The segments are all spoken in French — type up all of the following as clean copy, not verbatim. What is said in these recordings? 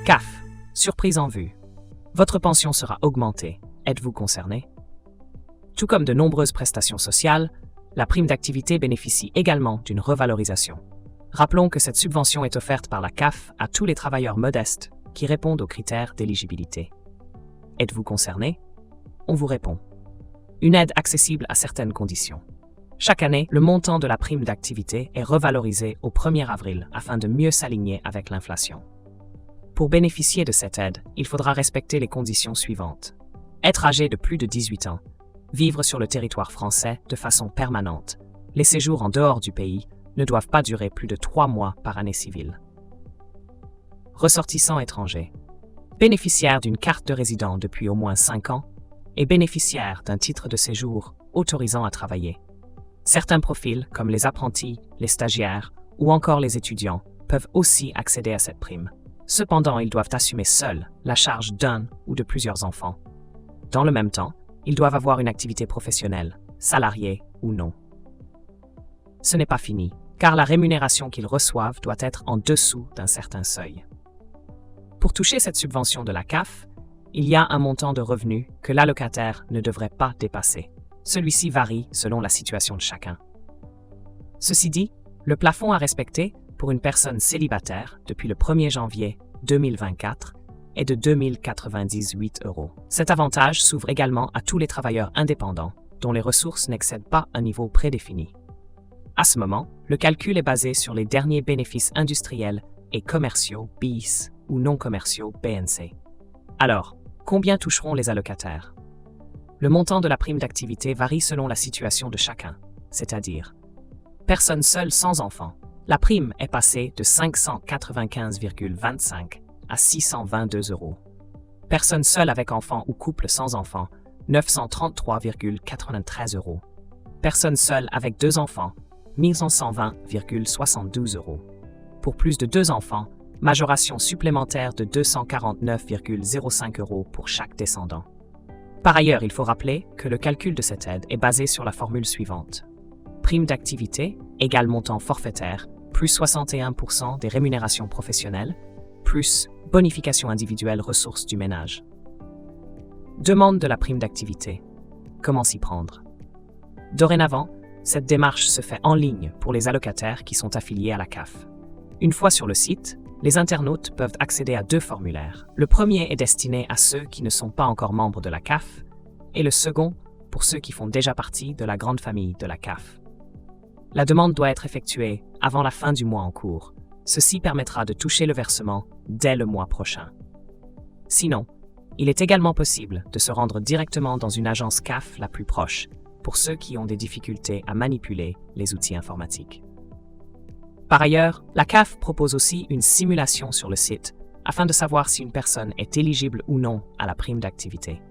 CAF. Surprise en vue. Votre pension sera augmentée. Êtes-vous concerné? Tout comme de nombreuses prestations sociales, la prime d'activité bénéficie également d'une revalorisation. Rappelons que cette subvention est offerte par la CAF à tous les travailleurs modestes qui répondent aux critères d'éligibilité. Êtes-vous concerné? On vous répond. Une aide accessible à certaines conditions. Chaque année, le montant de la prime d'activité est revalorisé au 1er avril afin de mieux s'aligner avec l'inflation. Pour bénéficier de cette aide, il faudra respecter les conditions suivantes. Être âgé de plus de 18 ans, vivre sur le territoire français de façon permanente. Les séjours en dehors du pays ne doivent pas durer plus de 3 mois par année civile. Ressortissants étrangers. Bénéficiaire d'une carte de résident depuis au moins 5 ans et bénéficiaire d'un titre de séjour autorisant à travailler. Certains profils, comme les apprentis, les stagiaires ou encore les étudiants, peuvent aussi accéder à cette prime. Cependant, ils doivent assumer seuls la charge d'un ou de plusieurs enfants. Dans le même temps, ils doivent avoir une activité professionnelle, salariée ou non. Ce n'est pas fini, car la rémunération qu'ils reçoivent doit être en dessous d'un certain seuil. Pour toucher cette subvention de la CAF, il y a un montant de revenus que l'allocataire ne devrait pas dépasser. Celui-ci varie selon la situation de chacun. Ceci dit, le plafond à respecter pour une personne célibataire depuis le 1er janvier 2024 est de 2 098 €. Cet avantage s'ouvre également à tous les travailleurs indépendants dont les ressources n'excèdent pas un niveau prédéfini. À ce moment, le calcul est basé sur les derniers bénéfices industriels et commerciaux BIS ou non commerciaux BNC. Alors, combien toucheront les allocataires? Le montant de la prime d'activité varie selon la situation de chacun, c'est-à-dire personne seule sans enfant. La prime est passée de 595,25 à 622 €. Personne seule avec enfant ou couple sans enfant, 933,93 €. Personne seule avec 2 enfants, 1120,72 €. Pour plus de 2 enfants, majoration supplémentaire de 249,05 € pour chaque descendant. Par ailleurs, il faut rappeler que le calcul de cette aide est basé sur la formule suivante. Prime d'activité égale montant forfaitaire plus 61% des rémunérations professionnelles plus bonification individuelle ressources du ménage. Demande de la prime d'activité. Comment s'y prendre? Dorénavant, cette démarche se fait en ligne pour les allocataires qui sont affiliés à la CAF. Une fois sur le site, les internautes peuvent accéder à 2 formulaires. Le premier est destiné à ceux qui ne sont pas encore membres de la CAF et le second pour ceux qui font déjà partie de la grande famille de la CAF. La demande doit être effectuée avant la fin du mois en cours. Ceci permettra de toucher le versement dès le mois prochain. Sinon, il est également possible de se rendre directement dans une agence CAF la plus proche pour ceux qui ont des difficultés à manipuler les outils informatiques. Par ailleurs, la CAF propose aussi une simulation sur le site afin de savoir si une personne est éligible ou non à la prime d'activité.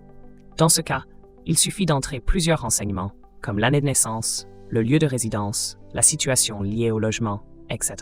Dans ce cas, il suffit d'entrer plusieurs renseignements comme l'année de naissance, le lieu de résidence, la situation liée au logement, etc.